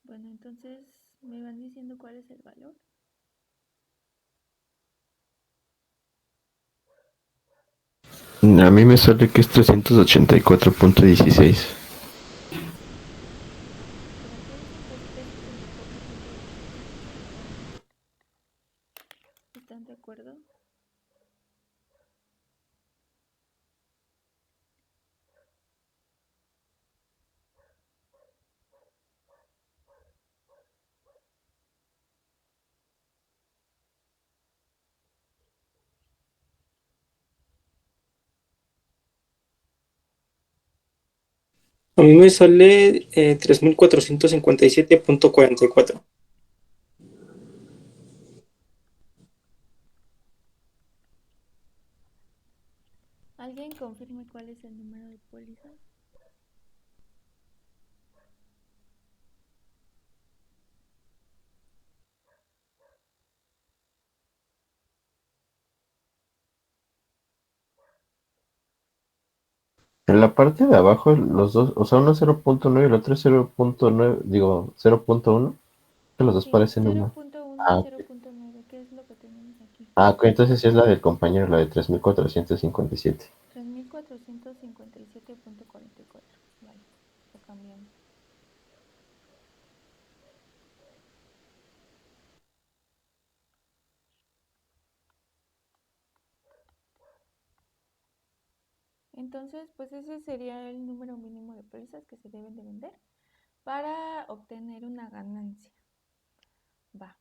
Bueno, entonces me van diciendo cuál es el valor. A mí me sale que es 384.16. Pero aquí dicen que es 384.16. ¿Están de acuerdo? A mí me sale 3457.44. ¿Alguien confirme cuál es el número de póliza? En la parte de abajo, los dos, o sea, uno es 0.9 y el otro es 0.9, digo, 0.1, que los dos Sí, parecen uno. 0.1 Ah, y ok. 0.9, ¿qué es lo que tenemos aquí? Ok, entonces sí es la del compañero, la de 3457. 3457.44. Vale, lo cambiamos. Entonces, pues ese sería el número mínimo de pólizas que se deben de vender para obtener una ganancia. Va.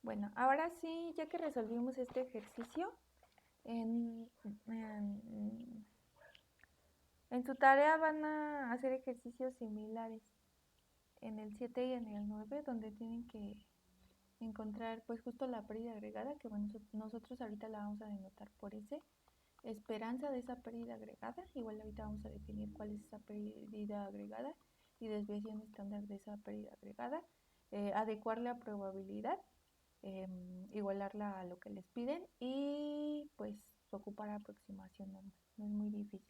Bueno, ahora sí, ya que resolvimos este ejercicio, en, en, en su tarea van a hacer ejercicios similares en el 7 y en el 9, donde tienen que encontrar pues justo la pérdida agregada, que bueno, nosotros ahorita la vamos a denotar por ese, esperanza de esa pérdida agregada, igual ahorita vamos a definir cuál es esa pérdida agregada y desviación estándar de esa pérdida agregada, adecuar la probabilidad, igualarla a lo que les piden y pues ocupar aproximación normal, no es muy difícil.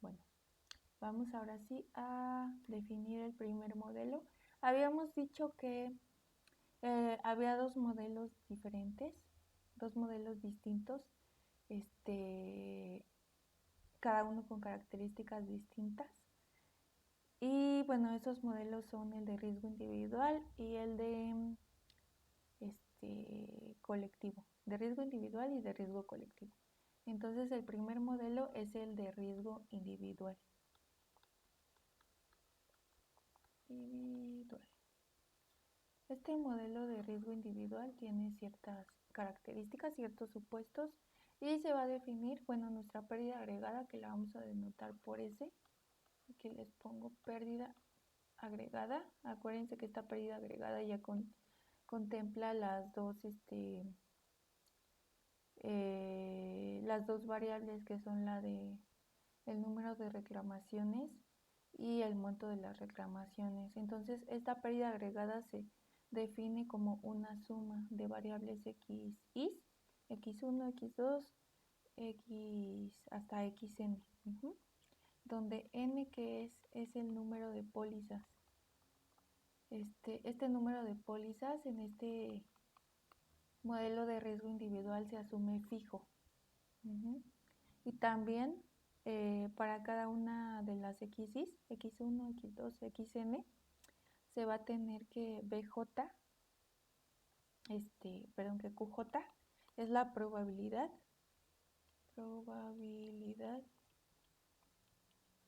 Bueno, vamos ahora sí a definir el primer modelo. Habíamos dicho que había dos modelos diferentes, dos modelos distintos, cada uno con características distintas. Y bueno, esos modelos son el de riesgo individual y el de colectivo, de riesgo individual y de riesgo colectivo. Entonces el primer modelo es el de riesgo individual. Este modelo de riesgo individual tiene ciertas características, ciertos supuestos y se va a definir, bueno, nuestra pérdida agregada que la vamos a denotar por S. Aquí les pongo pérdida agregada. Acuérdense que esta pérdida agregada ya contempla las dos variables que son la de el número de reclamaciones y el monto de las reclamaciones. Entonces, esta pérdida agregada se define como una suma de variables x, x1, x2, x hasta xn, donde n que es el número de pólizas. Este número de pólizas en este modelo de riesgo individual se asume fijo. Y también para cada una de las x's, x1, x2, xn, se va a tener que bj, que qj es la probabilidad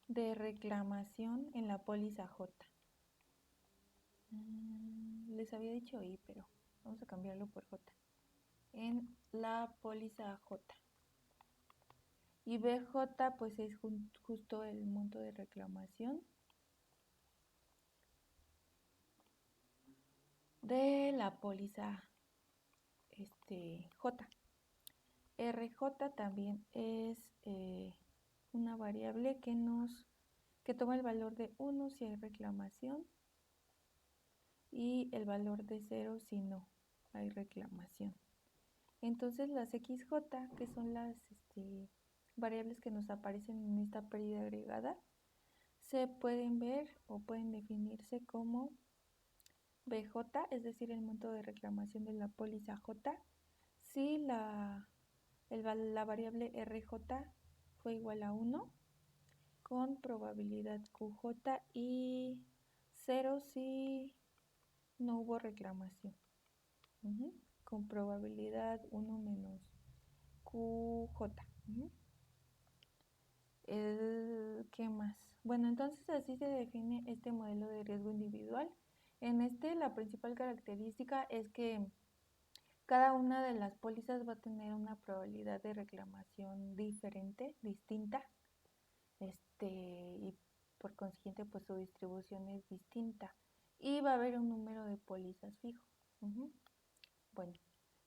de reclamación en la póliza J. Les había dicho I, pero vamos a cambiarlo por J. En la póliza J. Y BJ pues es justo el monto de reclamación de la póliza J. RJ también es una variable que toma el valor de 1 si hay reclamación y el valor de 0 si no hay reclamación. Entonces las XJ, que son las variables que nos aparecen en esta pérdida agregada, se pueden ver o pueden definirse como BJ, es decir, el monto de reclamación de la póliza J, si la variable RJ fue igual a 1, con probabilidad QJ y 0 si no hubo reclamación. Con probabilidad 1 menos QJ. ¿Qué más? Bueno, entonces así se define este modelo de riesgo individual. En la principal característica es que cada una de las pólizas va a tener una probabilidad de reclamación diferente, distinta, y por consiguiente pues su distribución es distinta y va a haber un número de pólizas fijo. Bueno,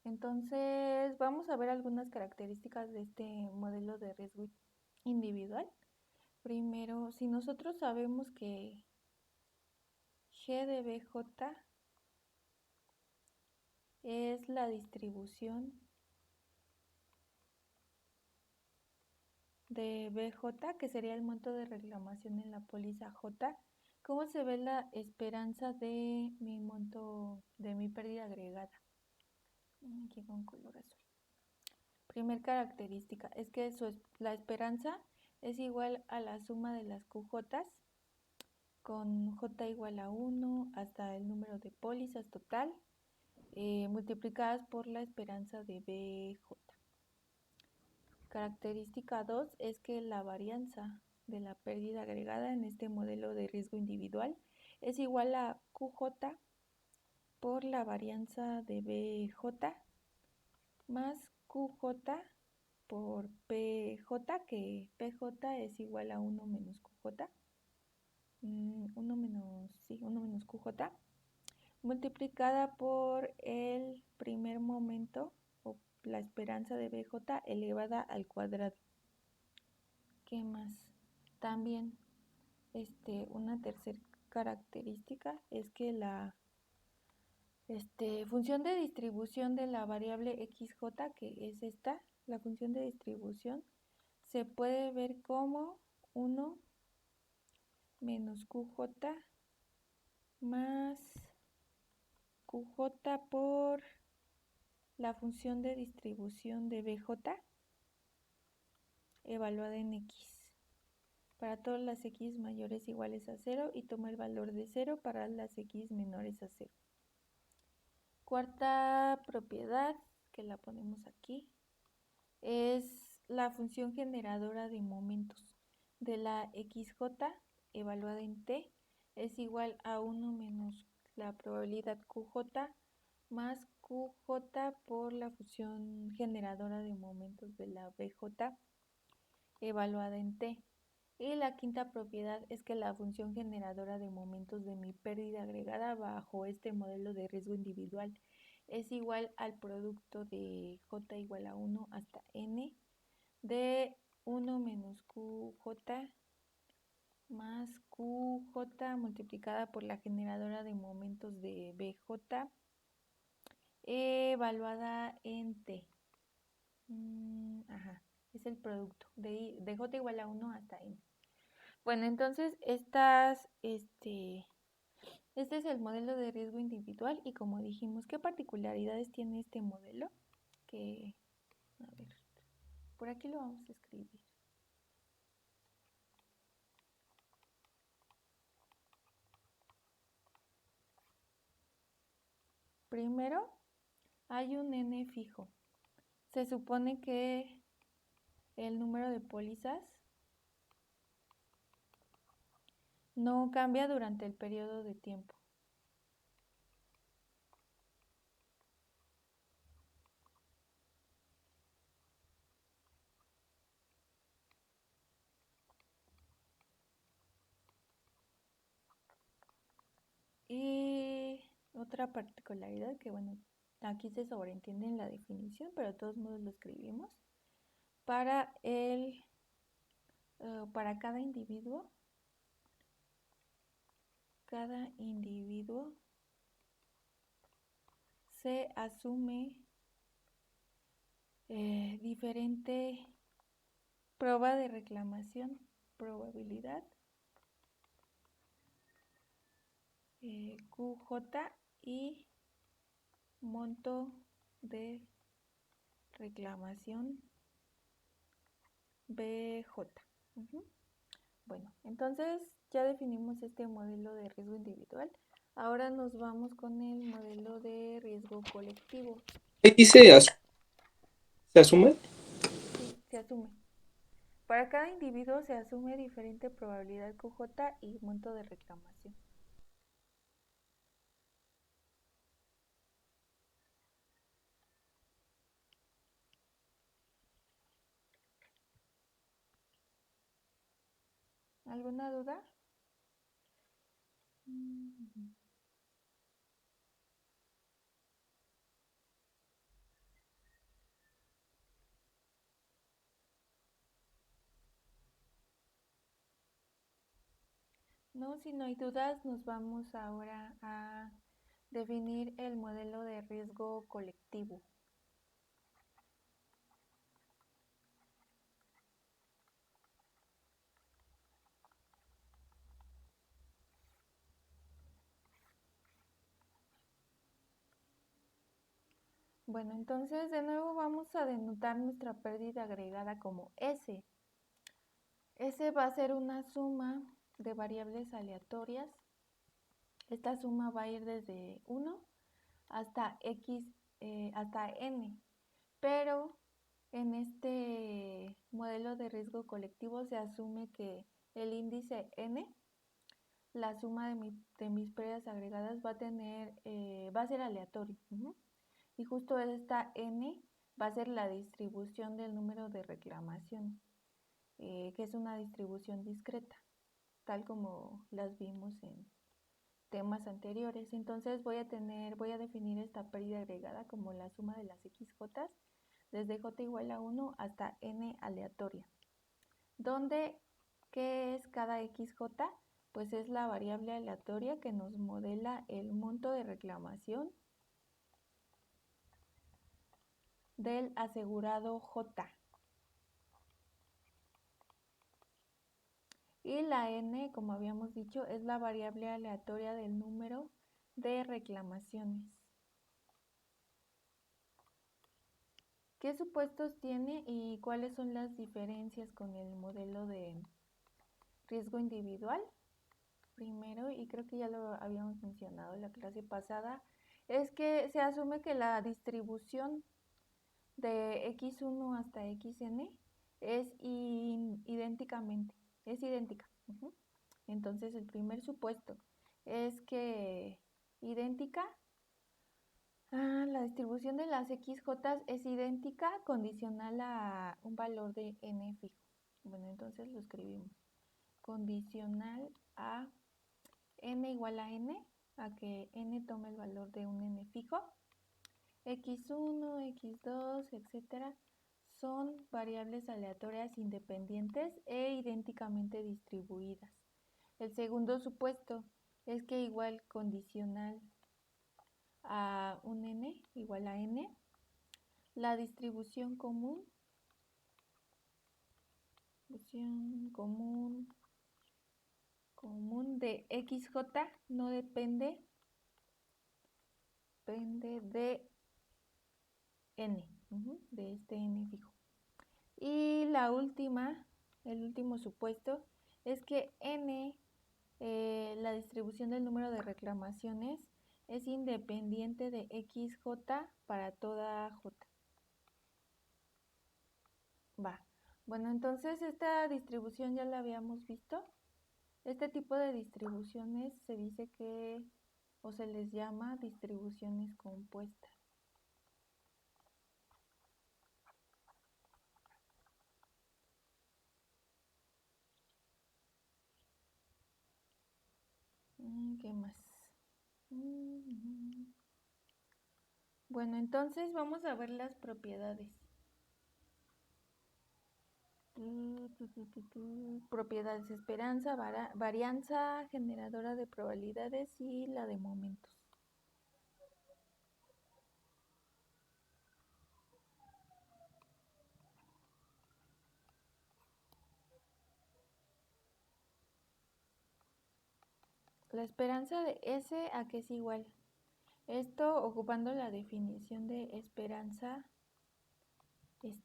entonces vamos a ver algunas características de este modelo de riesgo individual. Primero, si nosotros sabemos que G de BJ es la distribución de BJ, que sería el monto de reclamación en la póliza J, ¿cómo se ve la esperanza de mi monto, de mi pérdida agregada? Aquí con color azul. Primer característica es que la esperanza es igual a la suma de las QJs con J igual a 1 hasta el número de pólizas total multiplicadas por la esperanza de BJ. Característica 2 es que la varianza de la pérdida agregada en este modelo de riesgo individual es igual a QJ por la varianza de BJ más QJ por PJ, que PJ es igual a 1 menos QJ, 1 menos QJ, multiplicada por el primer momento o la esperanza de BJ elevada al cuadrado. ¿Qué más? También una tercera característica es que la función de distribución de la variable XJ, que es esta, la función de distribución, se puede ver como 1 menos QJ más QJ por la función de distribución de BJ evaluada en X para todas las X mayores o iguales a 0 y toma el valor de 0 para las X menores a 0. Cuarta propiedad, que la ponemos aquí, es la función generadora de momentos de la XJ evaluada en T es igual a 1 menos la probabilidad QJ más QJ por la función generadora de momentos de la BJ evaluada en T. Y la quinta propiedad es que la función generadora de momentos de mi pérdida agregada bajo este modelo de riesgo individual es igual al producto de J igual a 1 hasta N de 1 menos QJ más QJ multiplicada por la generadora de momentos de BJ evaluada en T. Es el producto de J igual a 1 hasta N. Bueno, entonces este es el modelo de riesgo individual y como dijimos, ¿qué particularidades tiene este modelo? Que, a ver, por aquí lo vamos a escribir. Primero, hay un N fijo. Se supone que el número de pólizas no cambia durante el periodo de tiempo. Y otra particularidad que, bueno, aquí se sobreentiende en la definición, pero de todos modos lo escribimos. Para cada individuo se asume diferente prueba de reclamación, probabilidad QJ y monto de reclamación BJ. Bueno, entonces ya definimos este modelo de riesgo individual. Ahora nos vamos con el modelo de riesgo colectivo. ¿Aquí se asume? Sí, se asume. Para cada individuo se asume diferente probabilidad QJ y monto de reclamación. ¿Alguna duda? No, si no hay dudas, nos vamos ahora a definir el modelo de riesgo colectivo. Bueno, entonces de nuevo vamos a denotar nuestra pérdida agregada como S. S va a ser una suma de variables aleatorias. Esta suma va a ir desde 1 hasta x, hasta n, pero en este modelo de riesgo colectivo se asume que el índice n, la suma de mis pérdidas agregadas va a ser aleatorio. Y justo esta n va a ser la distribución del número de reclamaciones, que es una distribución discreta, tal como las vimos en temas anteriores. Entonces voy a definir esta pérdida agregada como la suma de las xj desde j igual a 1 hasta n aleatoria, donde ¿qué es cada xj? Pues es la variable aleatoria que nos modela el monto de reclamación del asegurado J. Y la n, como habíamos dicho, es la variable aleatoria del número de reclamaciones. ¿Qué supuestos tiene y cuáles son las diferencias con el modelo de riesgo individual? Primero, y creo que ya lo habíamos mencionado en la clase pasada, es que se asume que la distribución de x1 hasta xn es idéntica. Entonces, el primer supuesto es que idéntica, la distribución de las xj es idéntica condicional a un valor de n fijo. Bueno, entonces lo escribimos. Condicional a n igual a n, a que n tome el valor de un n fijo. x1, x2, etcétera, son variables aleatorias independientes e idénticamente distribuidas. El segundo supuesto es que igual condicional a un n igual a n, la distribución común de xj no depende de n, de este n fijo. Y el último supuesto es que n, la distribución del número de reclamaciones, es independiente de xj para toda j. Bueno, entonces esta distribución ya la habíamos visto. Este tipo de distribuciones se dice que, o se les llama distribuciones compuestas. ¿Qué más? Bueno, entonces vamos a ver las propiedades. Propiedades: esperanza, varianza, generadora de probabilidades y la de momentos. La esperanza de S, ¿a qué es igual? Esto ocupando la definición de esperanza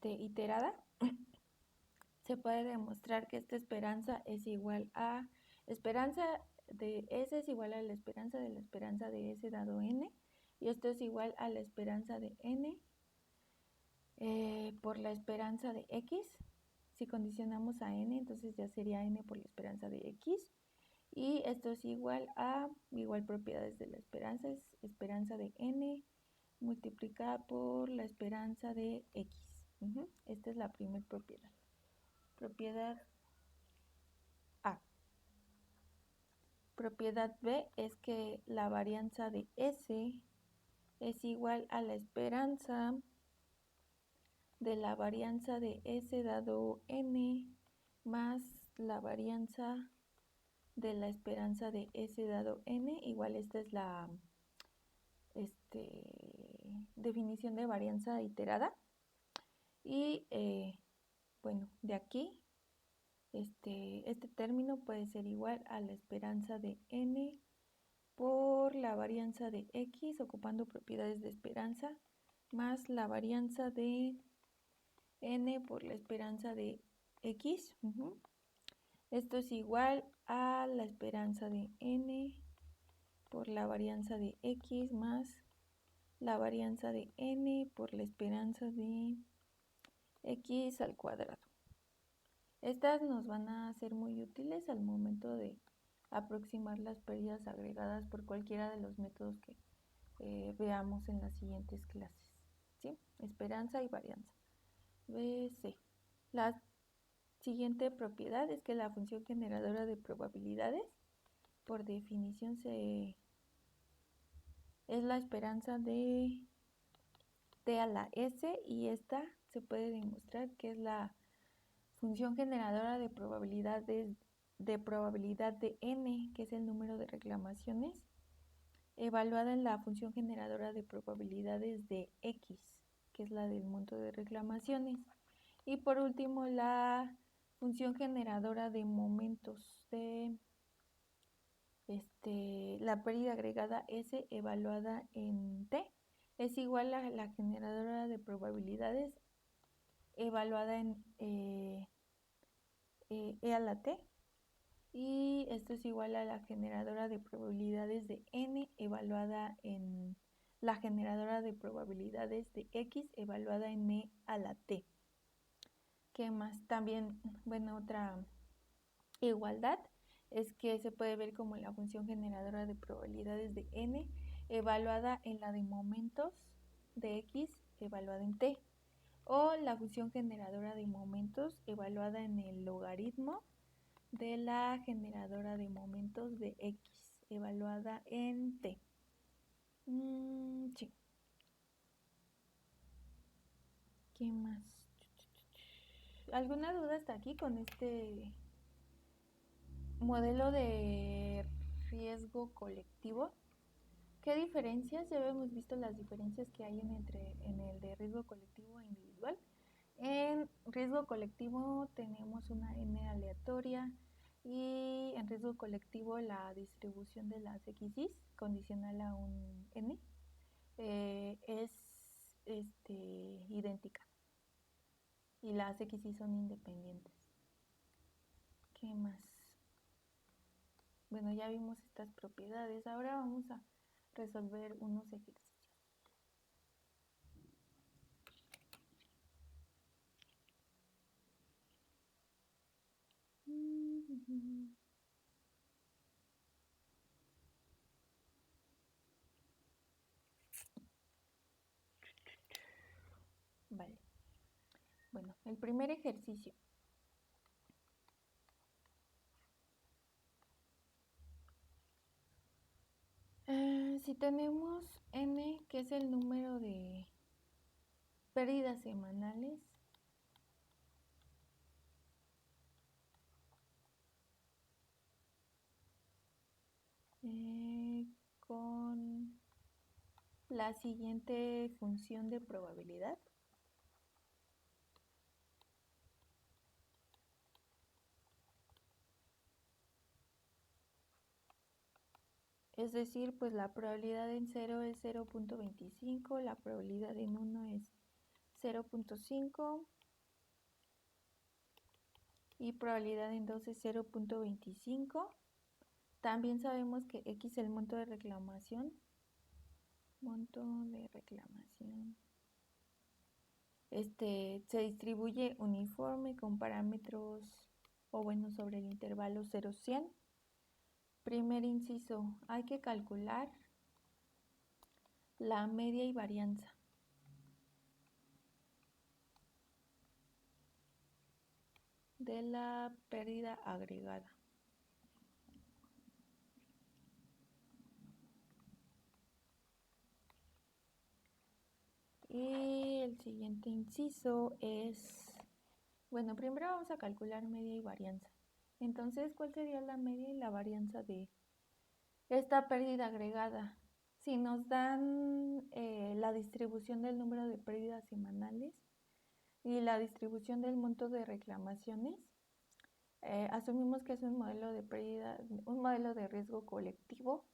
iterada, se puede demostrar que esta esperanza es igual a esperanza de S es igual a la esperanza de S dado n, y esto es igual a la esperanza de n por la esperanza de x. Si condicionamos a n, entonces ya sería n por la esperanza de x, y esto es igual a propiedades de la esperanza, es esperanza de n multiplicada por la esperanza de x. Esta es la primera propiedad. Propiedad A. Propiedad B es que la varianza de S es igual a la esperanza de la varianza de S dado n más la varianza de la esperanza de S dado n. Igual esta es la definición de varianza iterada. Y bueno, de aquí este término puede ser igual a la esperanza de n por la varianza de x, ocupando propiedades de esperanza, más la varianza de n por la esperanza de x. Esto es igual a la esperanza de n por la varianza de x más la varianza de n por la esperanza de x al cuadrado. Estas nos van a ser muy útiles al momento de aproximar las pérdidas agregadas por cualquiera de los métodos que veamos en las siguientes clases. ¿Sí? Esperanza y varianza. BC. La siguiente propiedad es que la función generadora de probabilidades, por definición, es la esperanza de t a la s, y esta se puede demostrar que es la función generadora de probabilidades de probabilidad de n, que es el número de reclamaciones, evaluada en la función generadora de probabilidades de x, que es la del monto de reclamaciones. Y por último, la función generadora de momentos de la pérdida agregada S evaluada en t es igual a la generadora de probabilidades evaluada en e a la t, y esto es igual a la generadora de probabilidades de n evaluada en la generadora de probabilidades de x evaluada en e a la t. ¿Qué más? También, bueno, otra igualdad es que se puede ver como la función generadora de probabilidades de n evaluada en la de momentos de x evaluada en t, o la función generadora de momentos evaluada en el logaritmo de la generadora de momentos de x evaluada en t. Sí. ¿Qué más? ¿Alguna duda hasta aquí con este modelo de riesgo colectivo? ¿Qué diferencias? Ya hemos visto las diferencias que hay en el de riesgo colectivo e individual. En riesgo colectivo tenemos una n aleatoria, y en riesgo colectivo la distribución de las x's condicional a un n es idéntica, y las x's son independientes. ¿Qué más? Bueno, ya vimos estas propiedades. Ahora vamos a resolver unos ejercicios. Vale. Bueno, el primer ejercicio. Si tenemos n, que es el número de pérdidas semanales con la siguiente función de probabilidad. Es decir, pues la probabilidad en 0 es 0.25, la probabilidad en 1 es 0.5 y probabilidad en 2 es 0.25. También sabemos que X es el monto de reclamación. Se distribuye uniforme con parámetros, o bueno, sobre el intervalo 0-100. Primer inciso, hay que calcular la media y varianza. De la pérdida agregada. Y el siguiente inciso es, bueno, primero vamos a calcular media y varianza. Entonces, ¿cuál sería la media y la varianza de esta pérdida agregada? Si nos dan la distribución del número de pérdidas semanales y la distribución del monto de reclamaciones, asumimos que es un modelo de pérdida, un modelo de riesgo colectivo.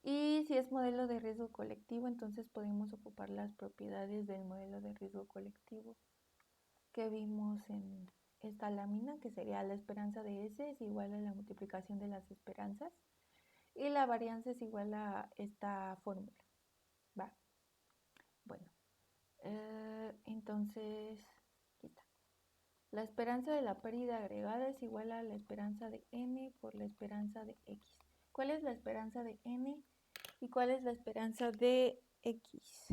Y si es modelo de riesgo colectivo, entonces podemos ocupar las propiedades del modelo de riesgo colectivo que vimos en esta lámina, que sería la esperanza de S es igual a la multiplicación de las esperanzas y la varianza es igual a esta fórmula. ¿Va? Bueno, entonces, aquí está. La esperanza de la pérdida agregada es igual a la esperanza de N por la esperanza de X. ¿Cuál es la esperanza de N y cuál es la esperanza de X?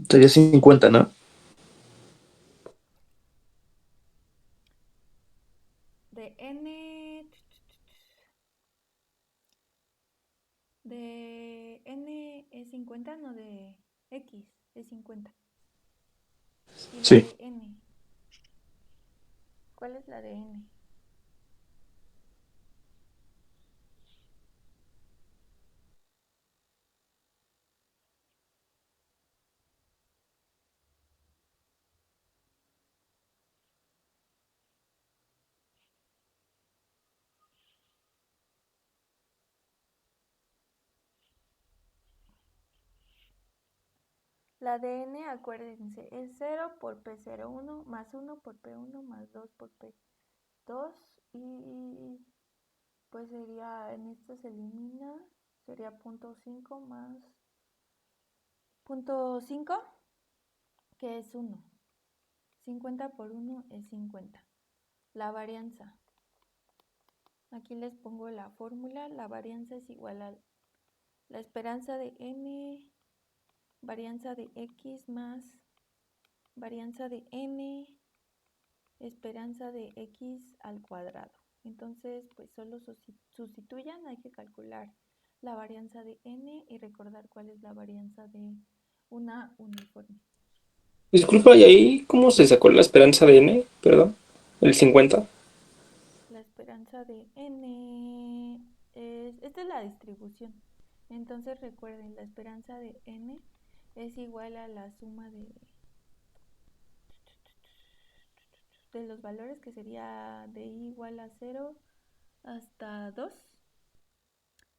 Sería 50, ¿no? De N, de N es 50, no de X es 50. Y la Sí. de N, ¿cuál es la de N? La de N, acuérdense, es 0 por P01 más 1 por P1 más 2 por P2 y pues sería, en esto se elimina, sería 0.5 más 0.5, que es 1. 50 por 1 es 50. La varianza. Aquí les pongo la fórmula. La varianza es igual a la esperanza de N, varianza de X más varianza de N, esperanza de X al cuadrado. Entonces, pues solo sustituyan, hay que calcular la varianza de N y recordar cuál es la varianza de una uniforme. Disculpa, ¿y ahí cómo se sacó la esperanza de N? Perdón. El 50. La esperanza de N esta es la distribución. Entonces recuerden, la esperanza de N es igual a la suma de los valores, que sería de I igual a 0 hasta 2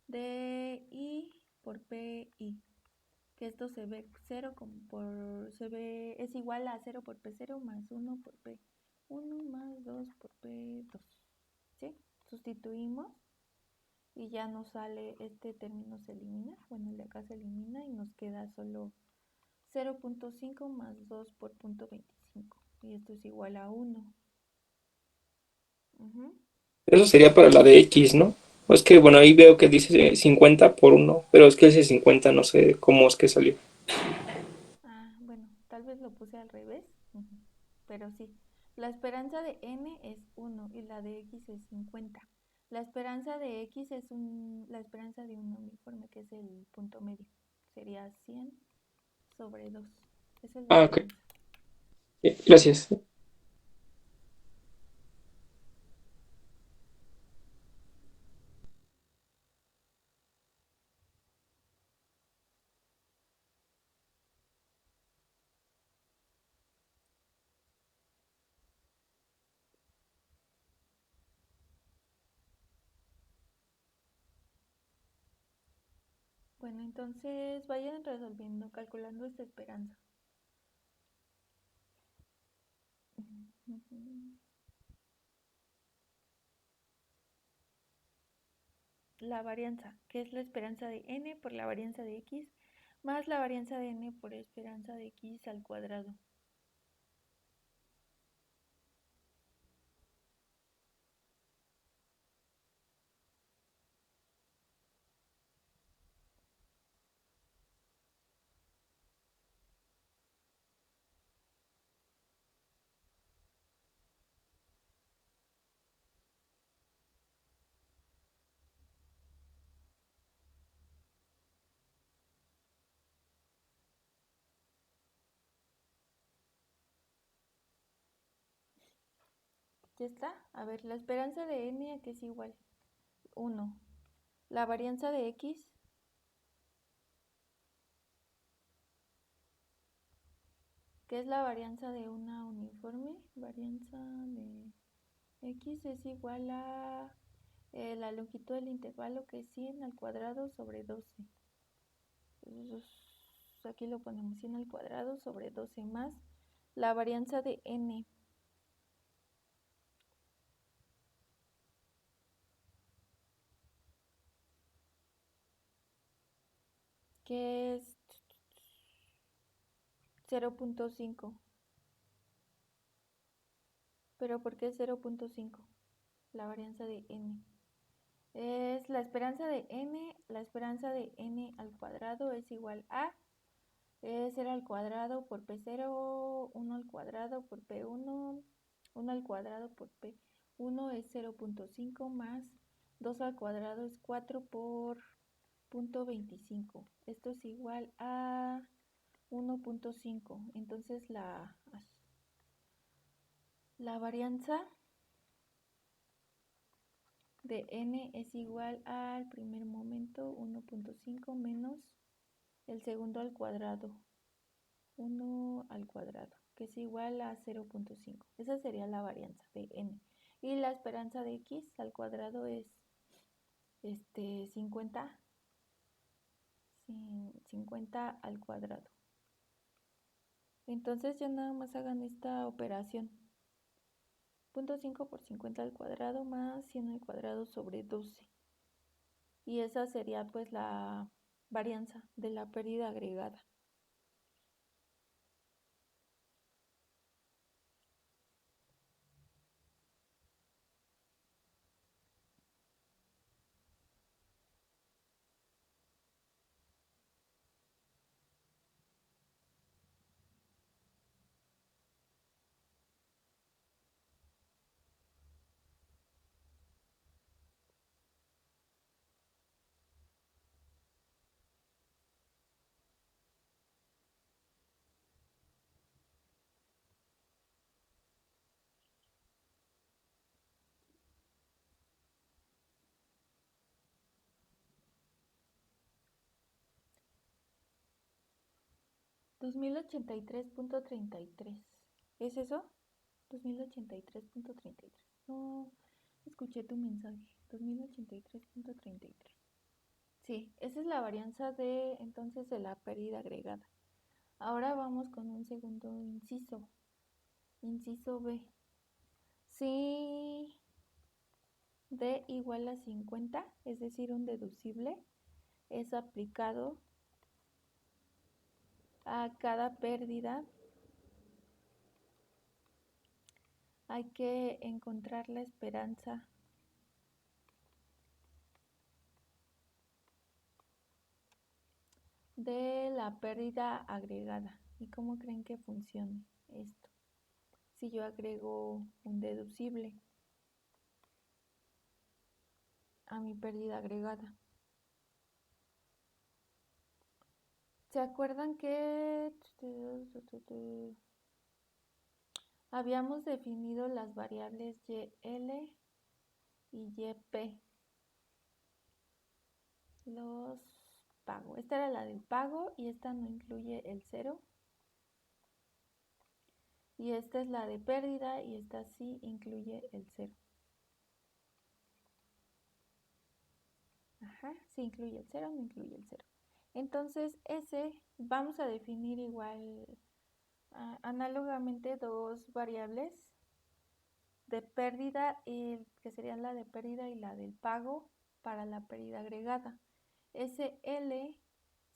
de I por PI, que esto se ve 0 es igual a 0 por P0 más 1 por P1 más 2 por P2. ¿Sí? Sustituimos y ya nos sale, este término se elimina, bueno, el de acá se elimina y nos queda solo 0.5 más 2 por 0.25 y esto es igual a 1. Eso sería para la de X, ¿no? O es que, bueno, ahí veo que dice 50 por 1, pero es que ese 50 no sé cómo es que salió. Bueno, tal vez lo puse al revés, pero sí. La esperanza de N es 1 y la de X es 50. La esperanza de X es la esperanza de un uniforme, que es el punto medio. Sería 100 sobre 2. Esa es la Ah, ok. esperanza. Gracias. Bueno, entonces vayan resolviendo, calculando esta esperanza. La varianza, que es la esperanza de n por la varianza de x, más la varianza de n por esperanza de x al cuadrado. ¿Ya está? A ver, la esperanza de n a que es igual 1. La varianza de x, que es la varianza de una uniforme, varianza de x es igual a la longitud del intervalo, que es 100 al cuadrado sobre 12. Entonces, aquí lo ponemos 100 al cuadrado sobre 12 más la varianza de n, que es 0.5. ¿Pero por qué 0.5? La varianza de n. Es la esperanza de n al cuadrado es igual a 0 al cuadrado por P0, 1 al cuadrado por P1, 1 al cuadrado por P1 es 0.5 más 2 al cuadrado es 4 por 0.25. Esto es igual a 1.5. Entonces la varianza de n es igual al primer momento 1.5 menos el segundo al cuadrado 1 al cuadrado, que es igual a 0.5. Esa sería la varianza de n. Y la esperanza de x al cuadrado es 50, 50 al cuadrado. Entonces ya nada más hagan esta operación. 0.5 por 50 al cuadrado más 100 al cuadrado sobre 12. Y esa sería pues la varianza de la pérdida agregada. $2083.33. ¿Es eso? 2083.33. No escuché tu mensaje. 2083.33. Sí, esa es la varianza de entonces de la pérdida agregada. Ahora vamos con un segundo inciso. Inciso B. Si D igual a 50, es decir, un deducible, es aplicado a cada pérdida, hay que encontrar la esperanza de la pérdida agregada. ¿Y cómo creen que funcione esto? Si yo agrego un deducible a mi pérdida agregada. ¿Se acuerdan que habíamos definido las variables YL y YP? Los pago. Esta era la del pago y esta no incluye el 0. Y esta es la de pérdida y esta sí incluye el 0. Ajá, sí incluye el 0, no incluye el 0. Entonces, ese vamos a definir igual análogamente dos variables de pérdida, que serían la de pérdida y la del pago para la pérdida agregada. SL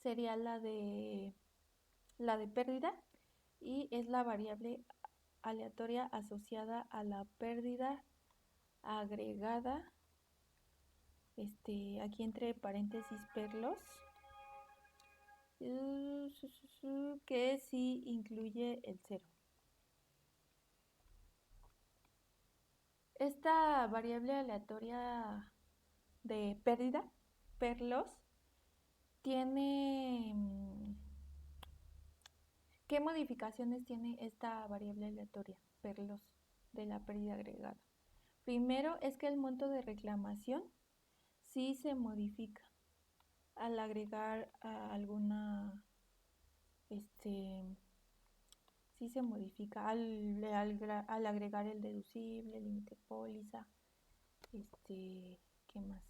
sería la de pérdida y es la variable aleatoria asociada a la pérdida agregada, aquí entre paréntesis perlos, que sí incluye el 0. Esta variable aleatoria de pérdida, perlos, tiene... ¿Qué modificaciones tiene esta variable aleatoria, perlos, de la pérdida agregada? Primero es que el monto de reclamación sí se modifica al agregar alguna, sí se modifica al agregar el deducible, límite póliza, ¿qué más?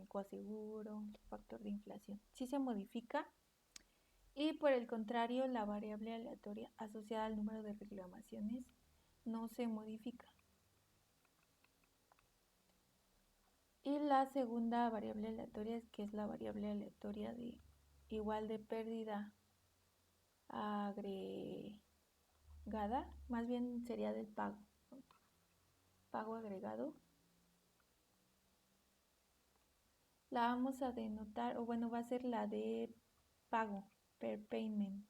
Coaseguro, factor de inflación. Sí se modifica. Y por el contrario, la variable aleatoria asociada al número de reclamaciones no se modifica. Y la segunda variable aleatoria, que es la variable aleatoria de igual de pérdida agregada, más bien sería del pago, ¿no? Pago agregado. La vamos a denotar, o bueno, va a ser la de pago, per payment.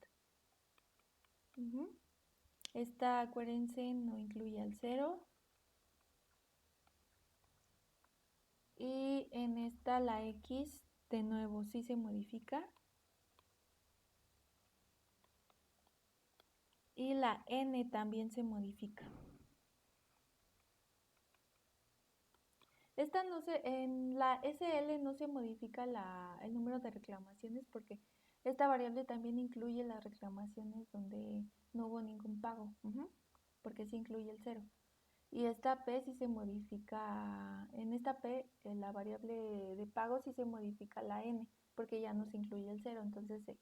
Esta, acuérdense, no incluye al 0. Y en esta la X de nuevo sí se modifica. Y la N también se modifica. Esta no se, en la SL no se modifica el número de reclamaciones porque esta variable también incluye las reclamaciones donde no hubo ningún pago, porque sí incluye el 0. Y esta P sí se modifica, en esta P la variable de pago sí se modifica la N, porque ya no se incluye el 0, entonces se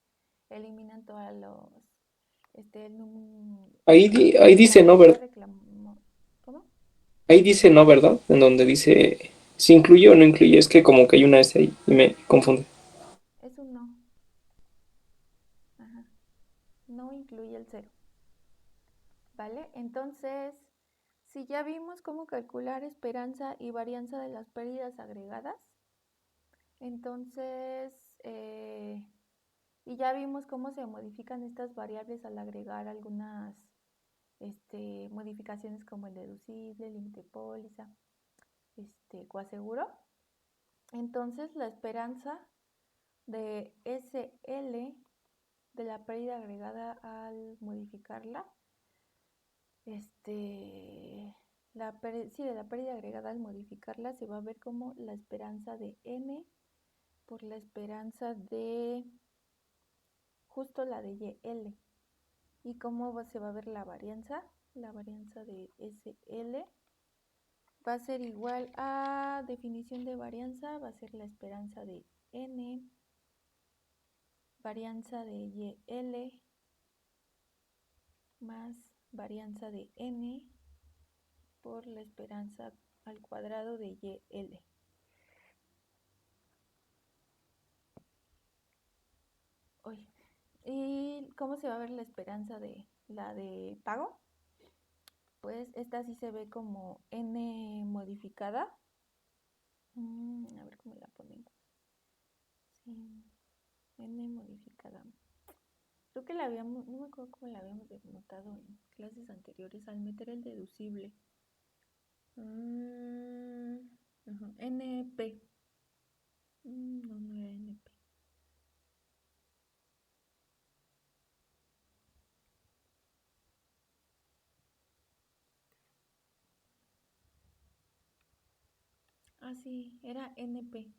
eliminan todos los, Ahí dice no, ¿verdad? ¿Cómo? Ahí dice no, ¿verdad? En donde dice si incluye o no incluye, es que como que hay una S ahí y me confunde. Es un no. Ajá. No incluye el 0. ¿Vale? Entonces, si ya vimos cómo calcular esperanza y varianza de las pérdidas agregadas, entonces, y ya vimos cómo se modifican estas variables al agregar algunas modificaciones como el deducible, límite póliza, coaseguro. Entonces, la esperanza de SL de la pérdida agregada al modificarla, de la pérdida agregada al modificarla se va a ver como la esperanza de N por la esperanza de justo la de YL. ¿Y cómo se va a ver la varianza? La varianza de SL va a ser igual a definición de varianza, va a ser la esperanza de N, varianza de YL más varianza de N por la esperanza al cuadrado de YL. ¿Y cómo se va a ver la esperanza de la de pago? Pues esta sí se ve como N modificada. A ver cómo la ponemos. Sí, N modificada. Creo que la habíamos, no me acuerdo cómo la habíamos notado en clases anteriores al meter el deducible. NP. No era NP. Sí, era NP.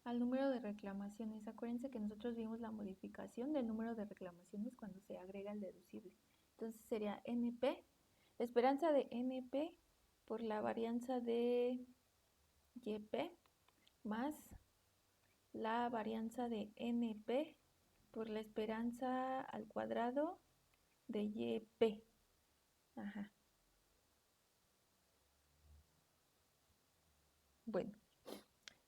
Al número de reclamaciones. Acuérdense que nosotros vimos la modificación del número de reclamaciones cuando se agrega el deducible. Entonces sería NP, esperanza de NP por la varianza de YP más la varianza de NP por la esperanza al cuadrado de YP. Ajá. Bueno,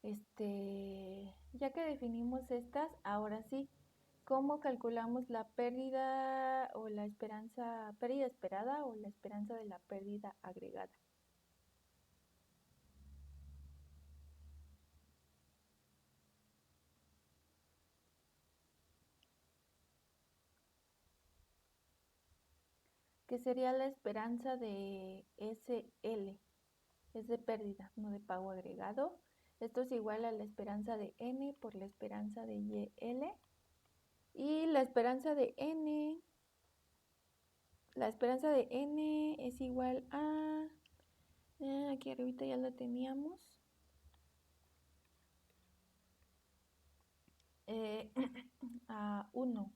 ya que definimos estas, ahora sí, ¿cómo calculamos la pérdida o la pérdida esperada o la esperanza de la pérdida agregada? Que sería la esperanza de SL, es de pérdida, no de pago agregado. Esto es igual a la esperanza de N por la esperanza de YL. Y la esperanza de N es igual a, aquí arribita ya la teníamos, a 1.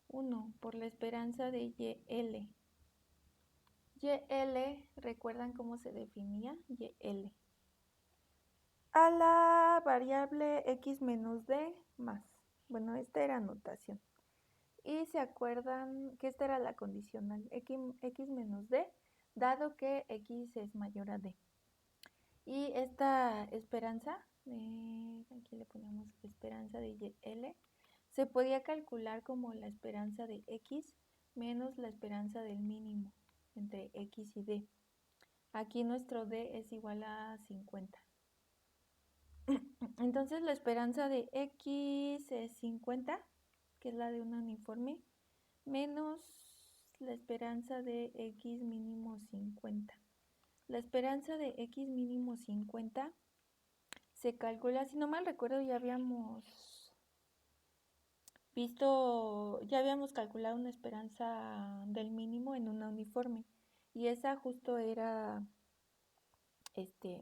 1 por la esperanza de YL. YL, ¿recuerdan cómo se definía? YL. A la variable x menos d más. Bueno, esta era notación. Y se acuerdan que esta era la condicional, x menos d, dado que x es mayor a d. Y esta esperanza, aquí le ponemos esperanza de YL, se podía calcular como la esperanza de x menos la esperanza del mínimo entre x y d. Aquí nuestro d es igual a 50. Entonces la esperanza de x es 50, que es la de un uniforme, menos la esperanza de x mínimo 50. La esperanza de x mínimo 50 se calcula, si no mal recuerdo, ya habíamos calculado una esperanza del mínimo en una uniforme. Y esa justo era, esta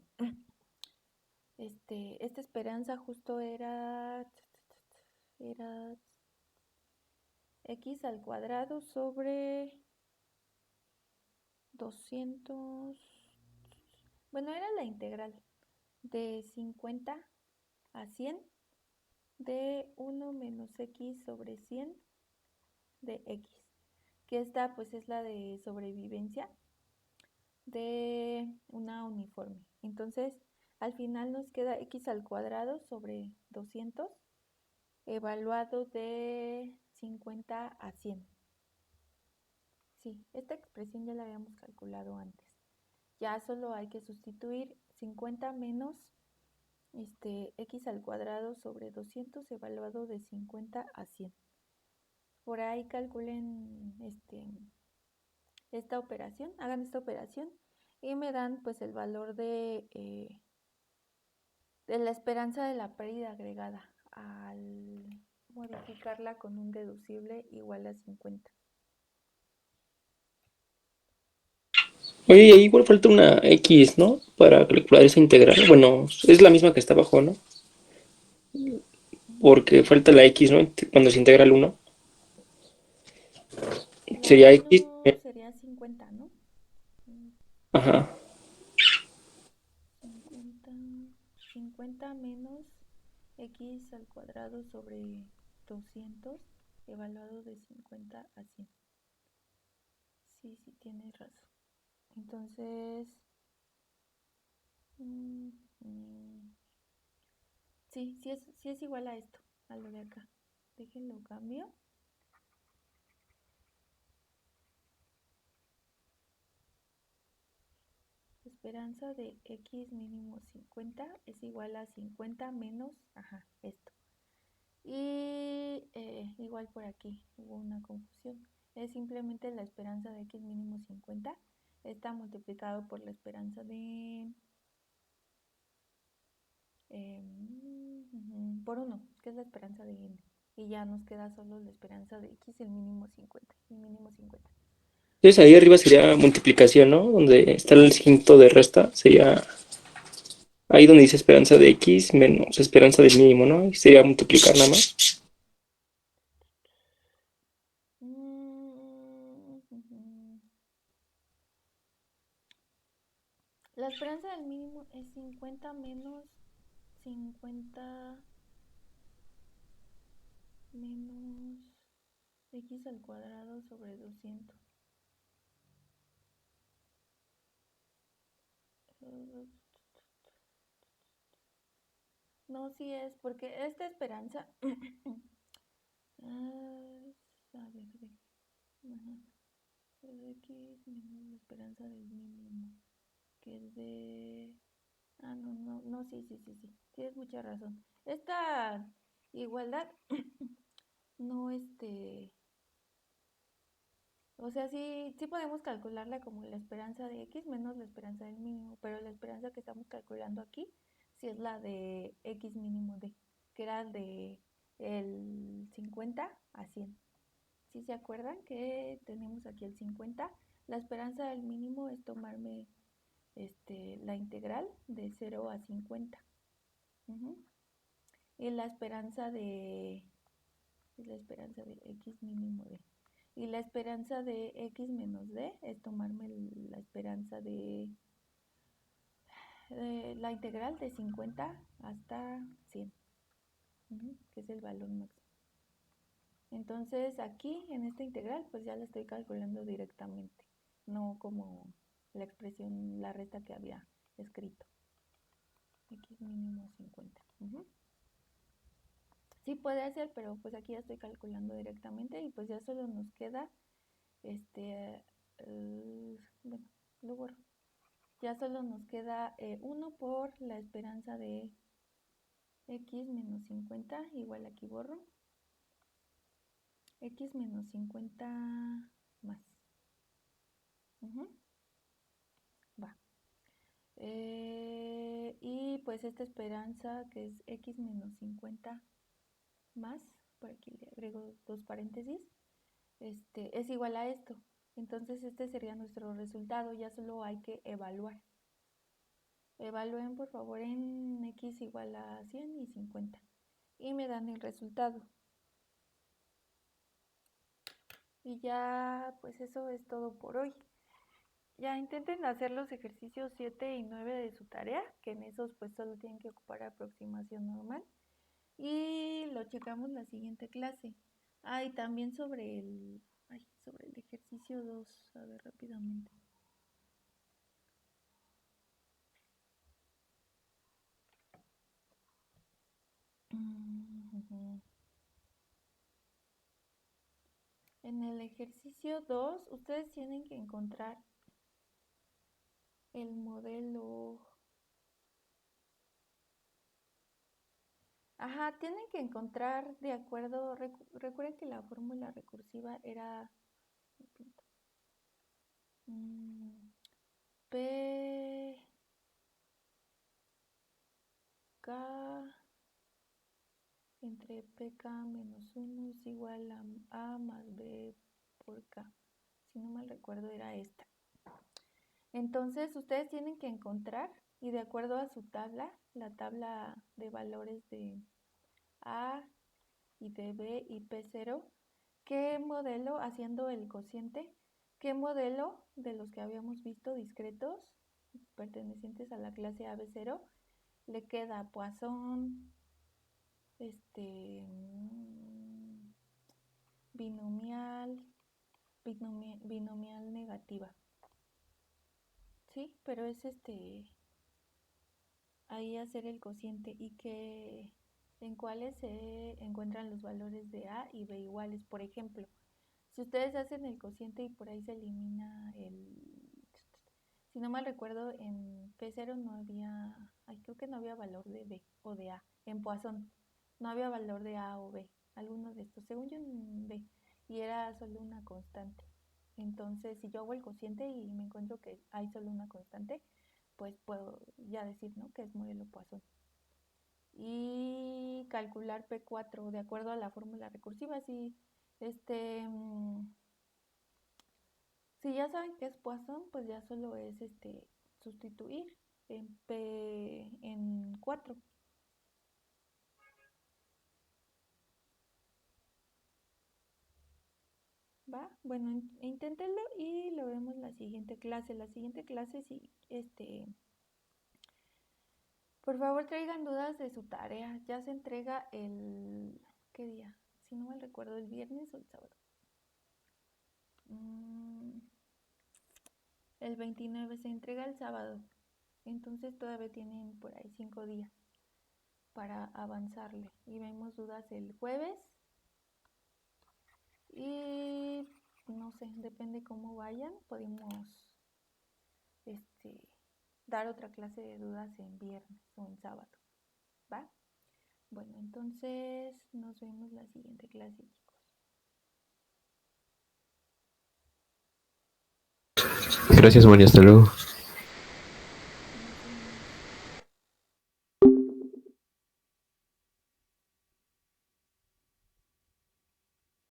esperanza justo era x al cuadrado sobre 200, bueno, era la integral de 50 a 100 de 1 menos x sobre 100 de x, que esta pues es la de sobrevivencia de una uniforme. Entonces, al final nos queda x al cuadrado sobre 200 evaluado de 50 a 100. Sí, esta expresión ya la habíamos calculado antes. Ya solo hay que sustituir 50 menos x al cuadrado sobre 200 evaluado de 50 a 100. Por ahí calculen esta operación, hagan esta operación y me dan pues el valor de la esperanza de la pérdida agregada al modificarla con un deducible igual a 50. Oye, ahí igual falta una X, ¿no? Para calcular esa integral. Bueno, es la misma que está abajo, ¿no? Porque falta la X, ¿no? Cuando se integra el 1. La Sería X. 1 sería 50, ¿no? Ajá. 50 menos x al cuadrado sobre 200 evaluado de 50 a 100. Sí, tienes razón. Entonces, sí es igual a esto, a lo de acá. Déjenlo cambio. Esperanza de x mínimo 50 es igual a 50 menos, esto. Y igual por aquí hubo una confusión. Es simplemente la esperanza de x mínimo 50 está multiplicado por la esperanza de por 1, que es la esperanza de n. Y ya nos queda solo la esperanza de x, el mínimo 50. Entonces ahí arriba sería multiplicación, ¿no? Donde está el signo de resta, sería ahí donde dice esperanza de X menos esperanza del mínimo, ¿no? Y sería multiplicar nada más. la esperanza del mínimo es 50 menos 50 menos x al cuadrado sobre 200. No, sí es, porque esta esperanza... a ver, es de x menos la esperanza del mínimo, que es de... no, sí, tienes mucha razón. Esta igualdad no, o sea, sí podemos calcularla como la esperanza de x menos la esperanza del mínimo, pero la esperanza que estamos calculando aquí sí es la de x mínimo d, que era de el 50 a 100. ¿Sí se acuerdan que tenemos aquí el 50? La esperanza del mínimo es tomarme la integral de 0 a 50. Ujú. Y la esperanza de x mínimo d. Y la esperanza de x menos d es tomarme la esperanza de la integral de 50 hasta 100, que es el valor máximo. Entonces aquí en esta integral pues ya la estoy calculando directamente, no como la expresión, la resta que había escrito. X mínimo 50. Sí puede hacer, pero pues aquí ya estoy calculando directamente y pues ya solo nos queda, bueno, lo borro. Ya solo nos queda 1 por la esperanza de x menos 50, igual aquí borro. X menos 50 más. Va. Y pues esta esperanza que es x menos 50 más, por aquí le agrego dos paréntesis, es igual a esto. Entonces este sería nuestro resultado, ya solo hay que evaluar. Evalúen por favor en x igual a 100 y 50 y me dan el resultado. Y ya pues eso es todo por hoy. Ya intenten hacer los ejercicios 7 y 9 de su tarea, que en esos pues solo tienen que ocupar aproximación normal. Y lo checamos la siguiente clase. Y también sobre el ejercicio 2, a ver rápidamente. En el ejercicio 2, ustedes tienen que encontrar el modelo. Tienen que encontrar de acuerdo, recuerden que la fórmula recursiva era P K entre PK menos 1 es igual a A más B por K. Si no mal recuerdo era esta. Entonces ustedes tienen que encontrar, y de acuerdo a su tabla, la tabla de valores de A y de B y P0, qué modelo, haciendo el cociente, qué modelo de los que habíamos visto discretos, pertenecientes a la clase AB0, le queda Poisson, binomial, binomial negativa. Sí, pero es ahí hacer el cociente y que en cuáles se encuentran los valores de A y B iguales. Por ejemplo, si ustedes hacen el cociente y por ahí se elimina si no mal recuerdo, en P0 no había, creo que no había valor de B o de A. En Poisson no había valor de A o B, alguno de estos, según yo en B, y era solo una constante. Entonces, si yo hago el cociente y me encuentro que hay solo una constante, pues puedo ya decir, ¿no?, que es modelo Poisson. Y calcular P4 de acuerdo a la fórmula recursiva. Si si ya saben que es Poisson, pues ya solo es sustituir en P en 4. ¿Va? Bueno, inténtenlo y lo vemos la siguiente clase. La siguiente clase sí, Por favor, traigan dudas de su tarea. Ya se entrega el... ¿Qué día? Si no mal recuerdo, ¿el viernes o el sábado? El 29 se entrega el sábado. Entonces todavía tienen por ahí 5 días para avanzarle. Y vemos dudas el jueves. Y no sé, depende cómo vayan. Podemos dar otra clase de dudas en viernes o en sábado. ¿Va? Bueno, entonces nos vemos la siguiente clase, chicos. Gracias, María, hasta luego.